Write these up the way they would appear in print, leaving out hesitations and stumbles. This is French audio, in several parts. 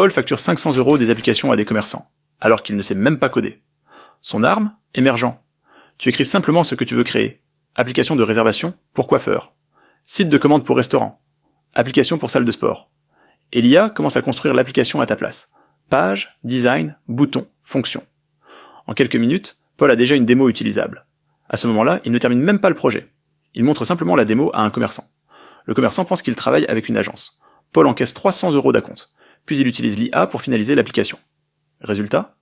Paul facture 500 € des applications à des commerçants, alors qu'il ne sait même pas coder. Son arme, émergent. Tu écris simplement ce que tu veux créer. Application de réservation pour coiffeur. Site de commande pour restaurant. Application pour salle de sport. Et l'IA commence à construire l'application à ta place. Page, design, bouton, fonction. En quelques minutes, Paul a déjà une démo utilisable. À ce moment-là, il ne termine même pas le projet. Il montre simplement la démo à un commerçant. Le commerçant pense qu'il travaille avec une agence. Paul encaisse 300 € d'acompte. Puis il utilise l'IA pour finaliser l'application. Résultat,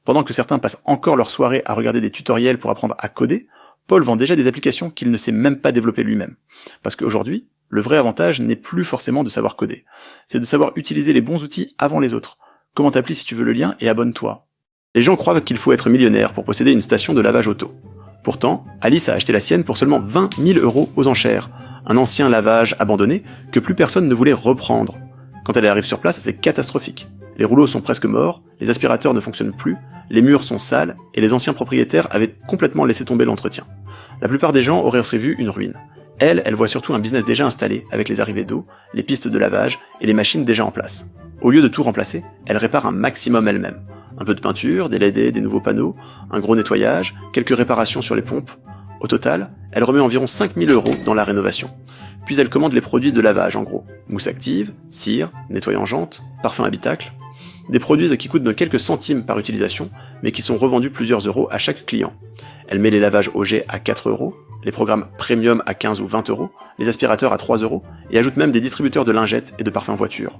pendant que certains passent encore leur soirée à regarder des tutoriels pour apprendre à coder, Paul vend déjà des applications qu'il ne sait même pas développer lui-même. Parce qu'aujourd'hui, le vrai avantage n'est plus forcément de savoir coder. C'est de savoir utiliser les bons outils avant les autres. Comment t'appeler si tu veux le lien et abonne-toi. Les gens croient qu'il faut être millionnaire pour posséder une station de lavage auto. Pourtant, Alice a acheté la sienne pour seulement 20 000 € aux enchères. Un ancien lavage abandonné que plus personne ne voulait reprendre. Quand elle arrive sur place, c'est catastrophique. Les rouleaux sont presque morts, les aspirateurs ne fonctionnent plus, les murs sont sales, et les anciens propriétaires avaient complètement laissé tomber l'entretien. La plupart des gens auraient vu une ruine. Elle voit surtout un business déjà installé, avec les arrivées d'eau, les pistes de lavage, et les machines déjà en place. Au lieu de tout remplacer, elle répare un maximum elle-même. Un peu de peinture, des LED, des nouveaux panneaux, un gros nettoyage, quelques réparations sur les pompes. Au total, elle remet environ 5 000 € dans la rénovation. Puis elle commande les produits de lavage en gros. Mousse active, cire, nettoyant jantes, parfum habitacle. Des produits qui coûtent de quelques centimes par utilisation, mais qui sont revendus plusieurs euros à chaque client. Elle met les lavages au jet à 4 €, les programmes premium à 15 ou 20 €, les aspirateurs à 3 €, et ajoute même des distributeurs de lingettes et de parfums voiture.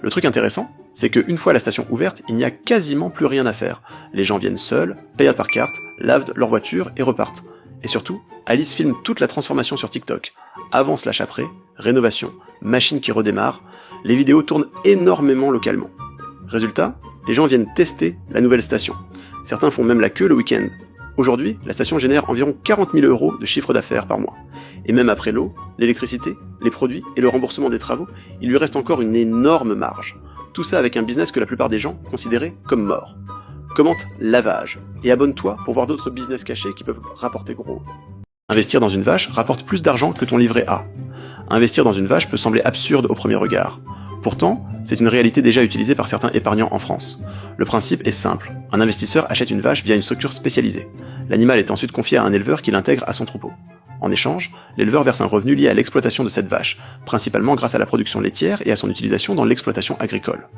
Le truc intéressant, c'est qu'une fois la station ouverte, il n'y a quasiment plus rien à faire. Les gens viennent seuls, payent par carte, lavent leur voiture et repartent. Et surtout, Alice filme toute la transformation sur TikTok. Avant/après, rénovation, machine qui redémarre, les vidéos tournent énormément localement. Résultat, les gens viennent tester la nouvelle station. Certains font même la queue le week-end. Aujourd'hui, la station génère environ 40 000 € de chiffre d'affaires par mois. Et même après l'eau, l'électricité, les produits et le remboursement des travaux, il lui reste encore une énorme marge. Tout ça avec un business que la plupart des gens considéraient comme mort. Commente lavage et abonne-toi pour voir d'autres business cachés qui peuvent rapporter gros. Investir dans une vache rapporte plus d'argent que ton livret A. Investir dans une vache peut sembler absurde au premier regard. Pourtant, c'est une réalité déjà utilisée par certains épargnants en France. Le principe est simple. Un investisseur achète une vache via une structure spécialisée. L'animal est ensuite confié à un éleveur qui l'intègre à son troupeau. En échange, l'éleveur verse un revenu lié à l'exploitation de cette vache, principalement grâce à la production laitière et à son utilisation dans l'exploitation agricole.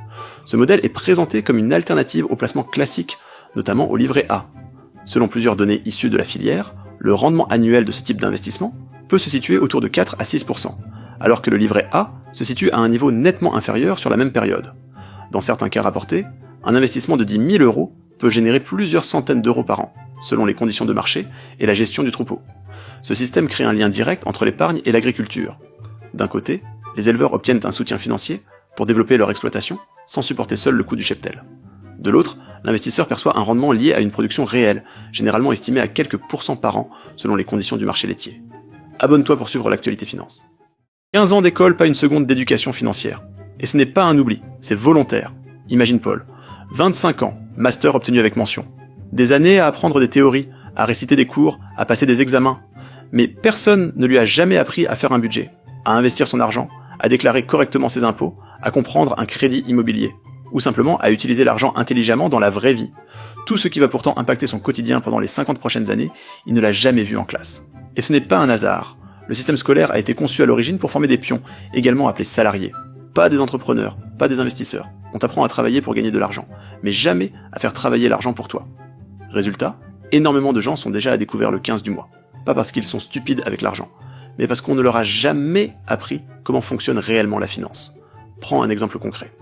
Ce modèle est présenté comme une alternative au placement classique, notamment au livret A. Selon plusieurs données issues de la filière, le rendement annuel de ce type d'investissement peut se situer autour de 4 à 6%, alors que le livret A se situe à un niveau nettement inférieur sur la même période. Dans certains cas rapportés, un investissement de 10 000 € peut générer plusieurs centaines d'euros par an, selon les conditions de marché et la gestion du troupeau. Ce système crée un lien direct entre l'épargne et l'agriculture. D'un côté, les éleveurs obtiennent un soutien financier pour développer leur exploitation sans supporter seul le coût du cheptel. De l'autre, l'investisseur perçoit un rendement lié à une production réelle, généralement estimée à quelques pourcents par an selon les conditions du marché laitier. Abonne-toi pour suivre l'actualité finance. 15 ans d'école, pas une seconde d'éducation financière. Et ce n'est pas un oubli, c'est volontaire. Imagine Paul. 25 ans, master obtenu avec mention. Des années à apprendre des théories, à réciter des cours, à passer des examens. Mais personne ne lui a jamais appris à faire un budget, à investir son argent, à déclarer correctement ses impôts, à comprendre un crédit immobilier, ou simplement à utiliser l'argent intelligemment dans la vraie vie. Tout ce qui va pourtant impacter son quotidien pendant les 50 prochaines années, il ne l'a jamais vu en classe. Et ce n'est pas un hasard. Le système scolaire a été conçu à l'origine pour former des pions, également appelés salariés. Pas des entrepreneurs, pas des investisseurs. On t'apprend à travailler pour gagner de l'argent, mais jamais à faire travailler l'argent pour toi. Résultat, énormément de gens sont déjà à découvert le 15 du mois. Pas parce qu'ils sont stupides avec l'argent, mais parce qu'on ne leur a jamais appris comment fonctionne réellement la finance. Prends un exemple concret.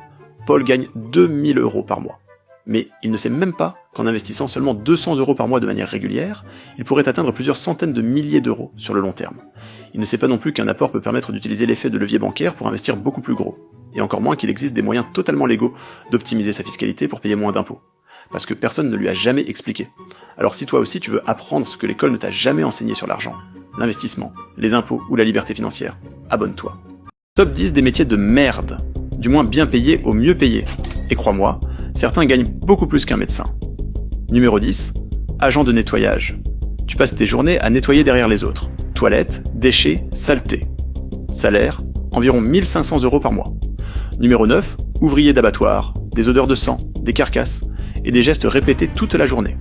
Paul gagne 2 000 € par mois. Mais il ne sait même pas qu'en investissant seulement 200 € par mois de manière régulière, il pourrait atteindre plusieurs centaines de milliers d'euros sur le long terme. Il ne sait pas non plus qu'un apport peut permettre d'utiliser l'effet de levier bancaire pour investir beaucoup plus gros, et encore moins qu'il existe des moyens totalement légaux d'optimiser sa fiscalité pour payer moins d'impôts. Parce que personne ne lui a jamais expliqué. Alors si toi aussi tu veux apprendre ce que l'école ne t'a jamais enseigné sur l'argent, l'investissement, les impôts ou la liberté financière, abonne-toi. Top 10 des métiers de merde, du moins bien payés au mieux payés. Et crois-moi, certains gagnent beaucoup plus qu'un médecin. Numéro 10, agent de nettoyage. Tu passes tes journées à nettoyer derrière les autres. Toilettes, déchets, saletés. Salaire, environ 1 500 € par mois. Numéro 9, ouvrier d'abattoir. des odeurs de sang, des carcasses et des gestes répétés toute la journée.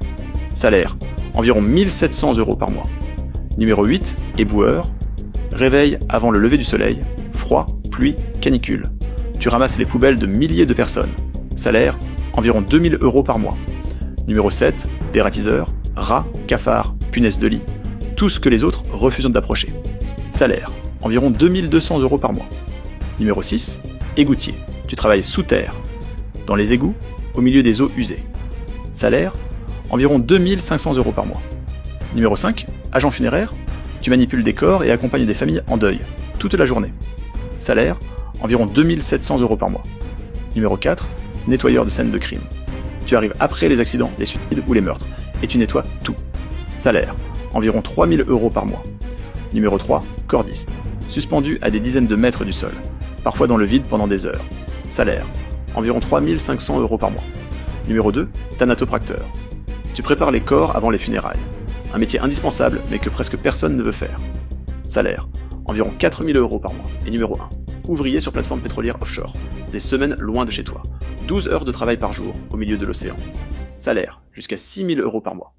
Salaire, environ 1700 € par mois. Numéro 8, éboueur. Réveil avant le lever du soleil, froid, pluie, canicule. Tu ramasses les poubelles de milliers de personnes. Salaire, environ 2000 € par mois. Numéro 7, dératiseur, rats, cafards, punaises de lit, tout ce que les autres refusent d'approcher. Salaire, environ 2200 € par mois. Numéro 6, égoutier. Tu travailles sous terre, dans les égouts, au milieu des eaux usées. Salaire, environ 2500 € par mois. Numéro 5, agent funéraire. Tu manipules des corps et accompagnes des familles en deuil, toute la journée. Salaire, environ 2700 € par mois. Numéro 4, nettoyeur de scènes de crime. Tu arrives après les accidents, les suicides ou les meurtres, et tu nettoies tout. Salaire, environ 3000 € par mois. Numéro 3, cordiste. Suspendu à des dizaines de mètres du sol, parfois dans le vide pendant des heures. Salaire, environ 3500 € par mois. Numéro 2, thanatopracteur. Tu prépares les corps avant les funérailles. Un métier indispensable, mais que presque personne ne veut faire. Salaire, environ 4000 € par mois. Et numéro 1, ouvrier sur plateforme pétrolière offshore. Des semaines loin de chez toi. 12 heures de travail par jour, au milieu de l'océan. Salaire, jusqu'à 6000 € par mois.